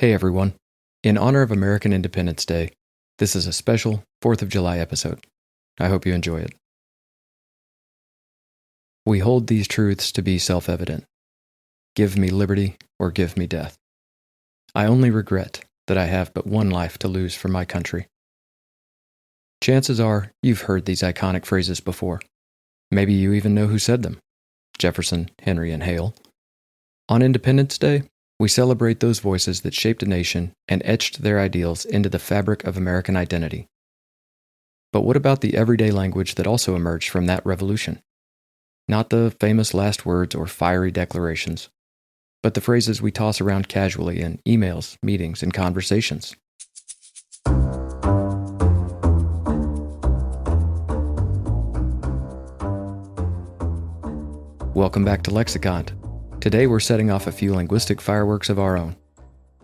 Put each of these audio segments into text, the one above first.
Hey everyone. In honor of American Independence Day, this is a special 4th of July episode. I hope you enjoy it. We hold these truths to be self-evident. Give me liberty or give me death. I only regret that I have but one life to lose for my country. Chances are you've heard these iconic phrases before. Maybe you even know who said them. Jefferson, Henry, and Hale. On Independence Day, we celebrate those voices that shaped a nation and etched their ideals into the fabric of American identity. But what about the everyday language that also emerged from that revolution? Not the famous last words or fiery declarations, but the phrases we toss around casually in emails, meetings, and conversations. Welcome back to Lexicon. Today we're setting off a few linguistic fireworks of our own,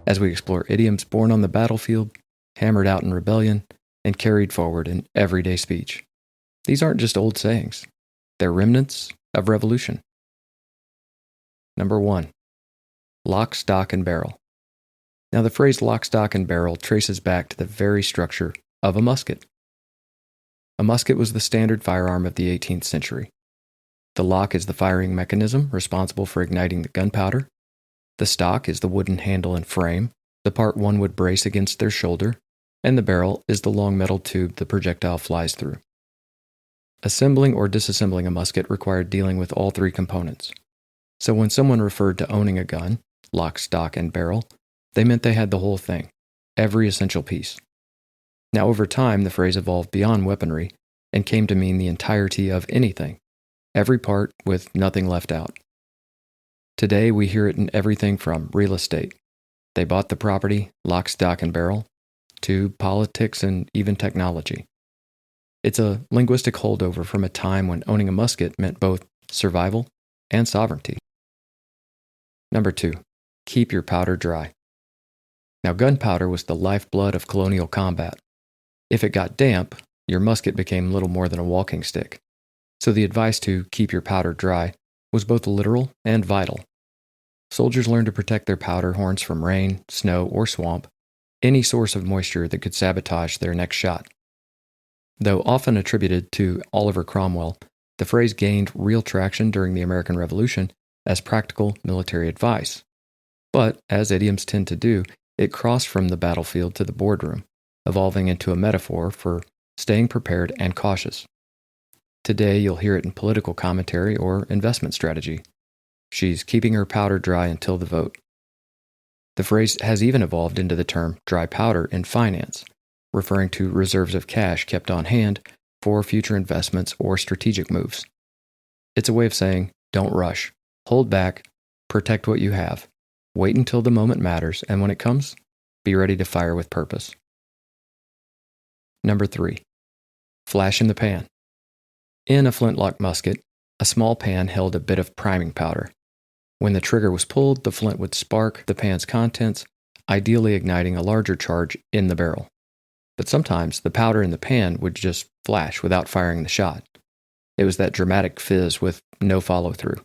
as we explore idioms born on the battlefield, hammered out in rebellion, and carried forward in everyday speech. These aren't just old sayings. They're remnants of revolution. Number 1. Lock, stock, and barrel. Now the phrase lock, stock, and barrel traces back to the very structure of a musket. A musket was the standard firearm of the 18th century. The lock is the firing mechanism responsible for igniting the gunpowder. The stock is the wooden handle and frame, the part one would brace against their shoulder, and the barrel is the long metal tube the projectile flies through. Assembling or disassembling a musket required dealing with all three components. So when someone referred to owning a gun, lock, stock, and barrel, they meant they had the whole thing, every essential piece. Now over time, the phrase evolved beyond weaponry and came to mean the entirety of anything, every part with nothing left out. Today, we hear it in everything from real estate. They bought the property, lock, stock, and barrel, to politics and even technology. It's a linguistic holdover from a time when owning a musket meant both survival and sovereignty. Number 2, keep your powder dry. Now, gunpowder was the lifeblood of colonial combat. If it got damp, your musket became little more than a walking stick. So the advice to keep your powder dry was both literal and vital. Soldiers learned to protect their powder horns from rain, snow, or swamp, any source of moisture that could sabotage their next shot. Though often attributed to Oliver Cromwell, the phrase gained real traction during the American Revolution as practical military advice. But, as idioms tend to do, it crossed from the battlefield to the boardroom, evolving into a metaphor for staying prepared and cautious. Today, you'll hear it in political commentary or investment strategy. She's keeping her powder dry until the vote. The phrase has even evolved into the term dry powder in finance, referring to reserves of cash kept on hand for future investments or strategic moves. It's a way of saying, don't rush, hold back, protect what you have, wait until the moment matters, and when it comes, be ready to fire with purpose. Number 3, flash in the pan. In a flintlock musket, a small pan held a bit of priming powder. When the trigger was pulled, the flint would spark the pan's contents, ideally igniting a larger charge in the barrel. But sometimes the powder in the pan would just flash without firing the shot. It was that dramatic fizz with no follow-through.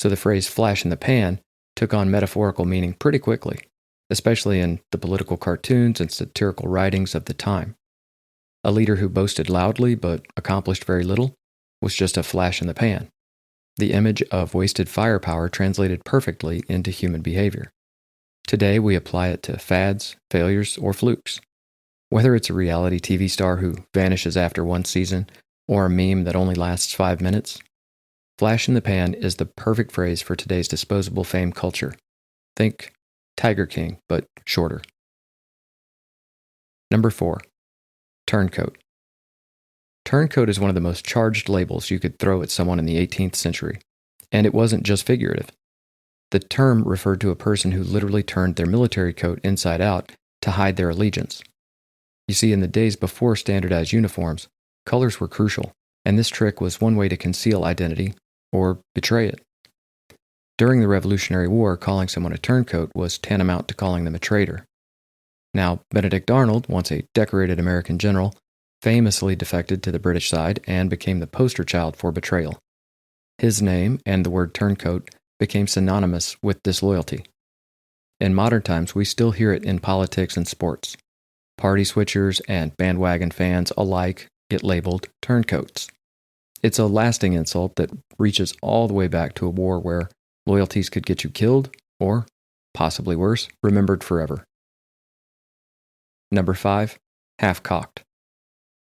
So the phrase flash in the pan took on metaphorical meaning pretty quickly, especially in the political cartoons and satirical writings of the time. A leader who boasted loudly but accomplished very little was just a flash in the pan. The image of wasted firepower translated perfectly into human behavior. Today, we apply it to fads, failures, or flukes. Whether it's a reality TV star who vanishes after one season or a meme that only lasts 5 minutes, flash in the pan is the perfect phrase for today's disposable fame culture. Think Tiger King, but shorter. Number 4. Turncoat. Turncoat is one of the most charged labels you could throw at someone in the 18th century, and it wasn't just figurative. The term referred to a person who literally turned their military coat inside out to hide their allegiance. You see, in the days before standardized uniforms, colors were crucial, and this trick was one way to conceal identity or betray it. During the Revolutionary War, calling someone a turncoat was tantamount to calling them a traitor. Now, Benedict Arnold, once a decorated American general, famously defected to the British side and became the poster child for betrayal. His name and the word turncoat became synonymous with disloyalty. In modern times, we still hear it in politics and sports. Party switchers and bandwagon fans alike get labeled turncoats. It's a lasting insult that reaches all the way back to a war where loyalties could get you killed or, possibly worse, remembered forever. Number 5, half-cocked.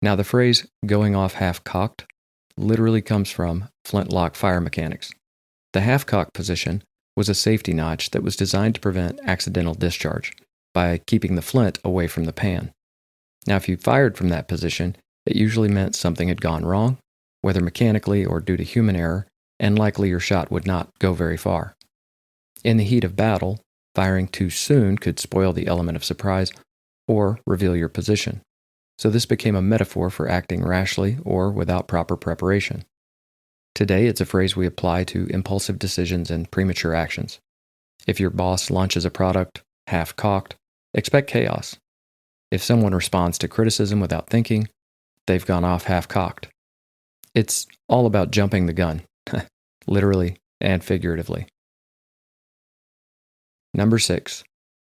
Now the phrase going off half-cocked literally comes from flintlock fire mechanics. The half-cocked position was a safety notch that was designed to prevent accidental discharge by keeping the flint away from the pan. Now if you fired from that position, it usually meant something had gone wrong, whether mechanically or due to human error, and likely your shot would not go very far. In the heat of battle, firing too soon could spoil the element of surprise or reveal your position. So this became a metaphor for acting rashly or without proper preparation. Today, it's a phrase we apply to impulsive decisions and premature actions. If your boss launches a product half-cocked, expect chaos. If someone responds to criticism without thinking, they've gone off half-cocked. It's all about jumping the gun, literally and figuratively. Number 6,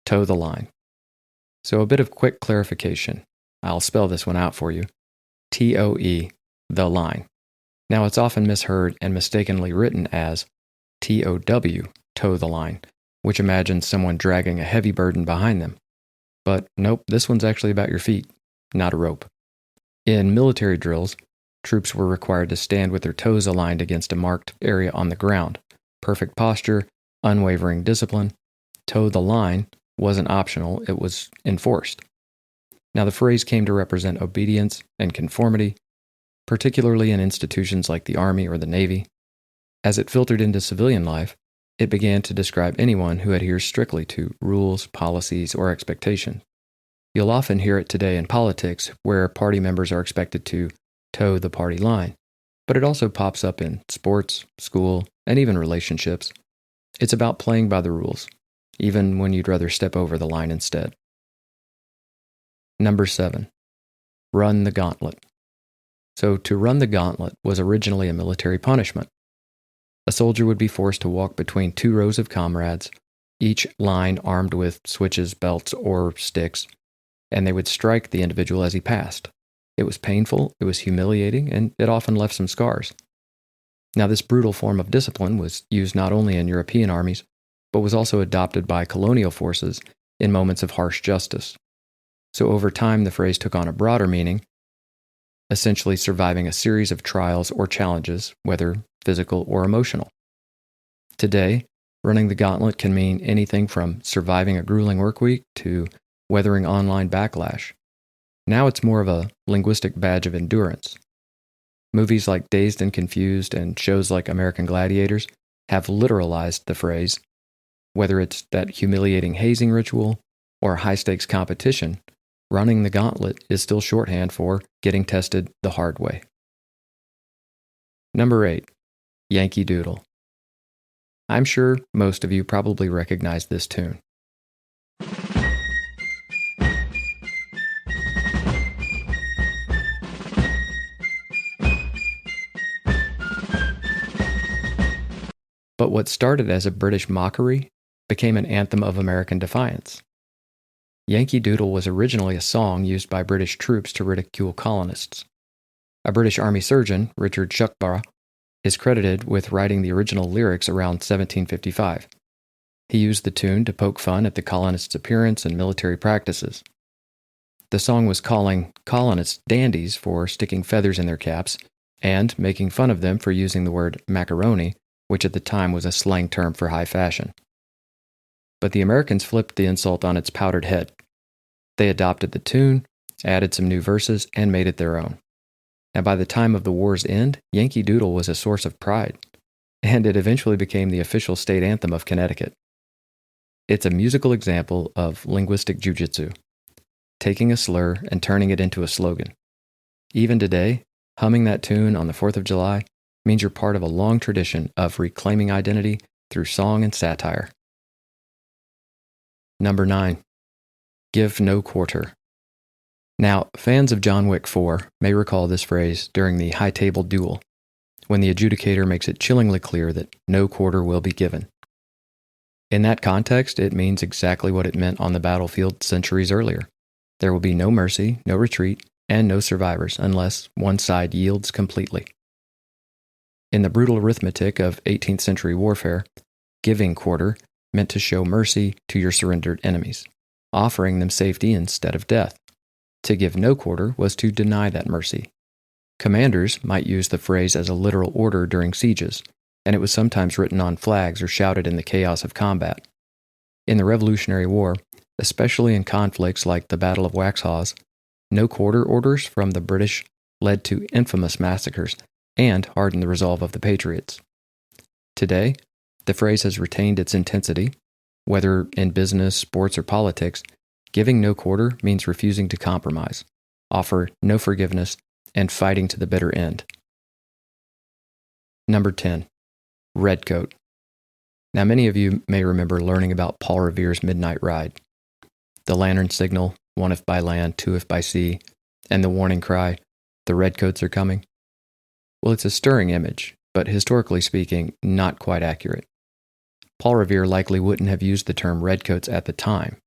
toe the line. So a bit of quick clarification. I'll spell this one out for you. T-O-E, the line. Now it's often misheard and mistakenly written as T-O-W, toe the line, which imagines someone dragging a heavy burden behind them. But nope, this one's actually about your feet, not a rope. In military drills, troops were required to stand with their toes aligned against a marked area on the ground. Perfect posture, unwavering discipline. Toe the line wasn't optional, it was enforced. Now the phrase came to represent obedience and conformity, particularly in institutions like the Army or the Navy. As it filtered into civilian life, it began to describe anyone who adheres strictly to rules, policies, or expectations. You'll often hear it today in politics, where party members are expected to toe the party line, but it also pops up in sports, school, and even relationships. It's about playing by the rules, even when you'd rather step over the line instead. Number 7, run the gauntlet. So to run the gauntlet was originally a military punishment. A soldier would be forced to walk between 2 rows of comrades, each line armed with switches, belts, or sticks, and they would strike the individual as he passed. It was painful, it was humiliating, and it often left some scars. Now this brutal form of discipline was used not only in European armies, but was also adopted by colonial forces in moments of harsh justice. So over time, the phrase took on a broader meaning, essentially surviving a series of trials or challenges, whether physical or emotional. Today, running the gauntlet can mean anything from surviving a grueling work week to weathering online backlash. Now it's more of a linguistic badge of endurance. Movies like Dazed and Confused and shows like American Gladiators have literalized the phrase, whether it's that humiliating hazing ritual or a high-stakes competition. Running the gauntlet is still shorthand for getting tested the hard way. Number 8, Yankee Doodle. I'm sure most of you probably recognize this tune. But what started as a British mockery became an anthem of American defiance. Yankee Doodle was originally a song used by British troops to ridicule colonists. A British Army surgeon, Richard Shuckburgh, is credited with writing the original lyrics around 1755. He used the tune to poke fun at the colonists' appearance and military practices. The song was calling colonists dandies for sticking feathers in their caps and making fun of them for using the word macaroni, which at the time was a slang term for high fashion. But the Americans flipped the insult on its powdered head. They adopted the tune, added some new verses, and made it their own. Now by the time of the war's end, Yankee Doodle was a source of pride, and it eventually became the official state anthem of Connecticut. It's a musical example of linguistic jujitsu, taking a slur and turning it into a slogan. Even today, humming that tune on the 4th of July means you're part of a long tradition of reclaiming identity through song and satire. Number 9, give no quarter. Now, fans of John Wick 4 may recall this phrase during the high-table duel, when the adjudicator makes it chillingly clear that no quarter will be given. In that context, it means exactly what it meant on the battlefield centuries earlier. There will be no mercy, no retreat, and no survivors unless one side yields completely. In the brutal arithmetic of 18th century warfare, giving quarter meant to show mercy to your surrendered enemies, offering them safety instead of death. To give no quarter was to deny that mercy. Commanders might use the phrase as a literal order during sieges, and it was sometimes written on flags or shouted in the chaos of combat. In the Revolutionary War, especially in conflicts like the Battle of Waxhaws, no quarter orders from the British led to infamous massacres and hardened the resolve of the patriots. Today, the phrase has retained its intensity. Whether in business, sports, or politics, giving no quarter means refusing to compromise, offer no forgiveness, and fighting to the bitter end. Number 10. Redcoat. Now, many of you may remember learning about Paul Revere's Midnight Ride. The lantern signal, one if by land, two if by sea, and the warning cry, the redcoats are coming. Well, it's a stirring image, but historically speaking, not quite accurate. Paul Revere likely wouldn't have used the term redcoats at the time.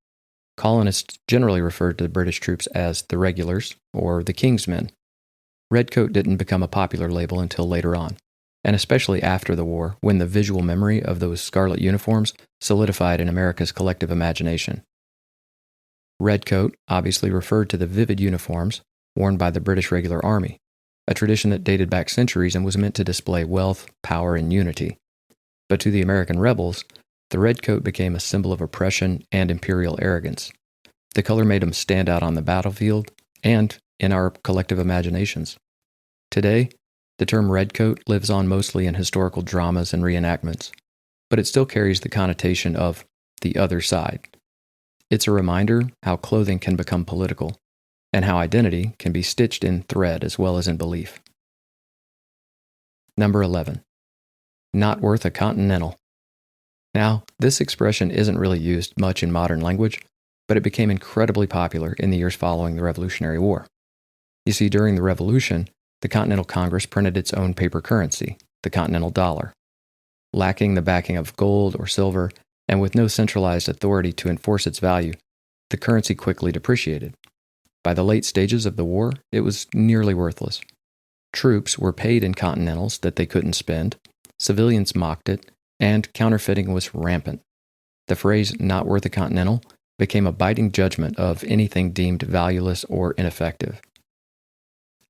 Colonists generally referred to the British troops as the regulars or the King's men. Redcoat didn't become a popular label until later on, and especially after the war, when the visual memory of those scarlet uniforms solidified in America's collective imagination. Redcoat obviously referred to the vivid uniforms worn by the British regular army, a tradition that dated back centuries and was meant to display wealth, power, and unity. But to the American rebels, the redcoat became a symbol of oppression and imperial arrogance. The color made them stand out on the battlefield and in our collective imaginations. Today, the term redcoat lives on mostly in historical dramas and reenactments, but it still carries the connotation of the other side. It's a reminder how clothing can become political, and how identity can be stitched in thread as well as in belief. Number 11. Not worth a Continental. Now, this expression isn't really used much in modern language, but it became incredibly popular in the years following the Revolutionary War. You see, during the Revolution, the Continental Congress printed its own paper currency, the Continental dollar. Lacking the backing of gold or silver, and with no centralized authority to enforce its value, the currency quickly depreciated. By the late stages of the war, it was nearly worthless. Troops were paid in Continentals that they couldn't spend, civilians mocked it, and counterfeiting was rampant. The phrase, not worth a Continental, became a biting judgment of anything deemed valueless or ineffective.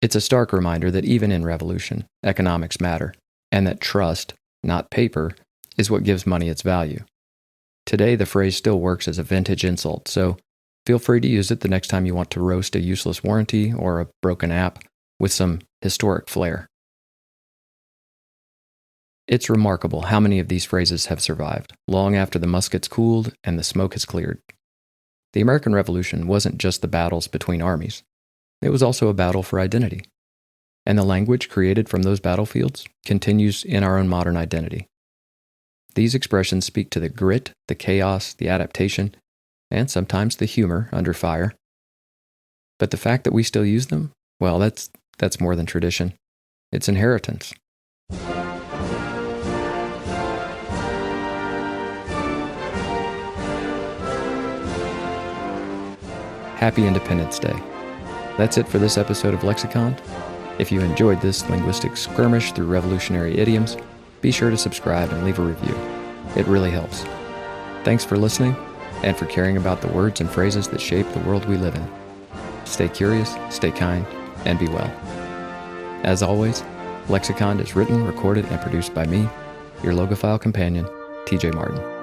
It's a stark reminder that even in revolution, economics matter, and that trust, not paper, is what gives money its value. Today, the phrase still works as a vintage insult, so feel free to use it the next time you want to roast a useless warranty or a broken app with some historic flair. It's remarkable how many of these phrases have survived, long after the muskets cooled and the smoke has cleared. The American Revolution wasn't just the battles between armies. It was also a battle for identity. And the language created from those battlefields continues in our own modern identity. These expressions speak to the grit, the chaos, the adaptation, and sometimes the humor under fire. But the fact that we still use them, well, that's more than tradition. It's inheritance. Happy Independence Day. That's it for this episode of Lexicon. If you enjoyed this linguistic skirmish through revolutionary idioms, be sure to subscribe and leave a review. It really helps. Thanks for listening and for caring about the words and phrases that shape the world we live in. Stay curious, stay kind, and be well. As always, Lexicon is written, recorded, and produced by me, your logophile companion, TJ Martin.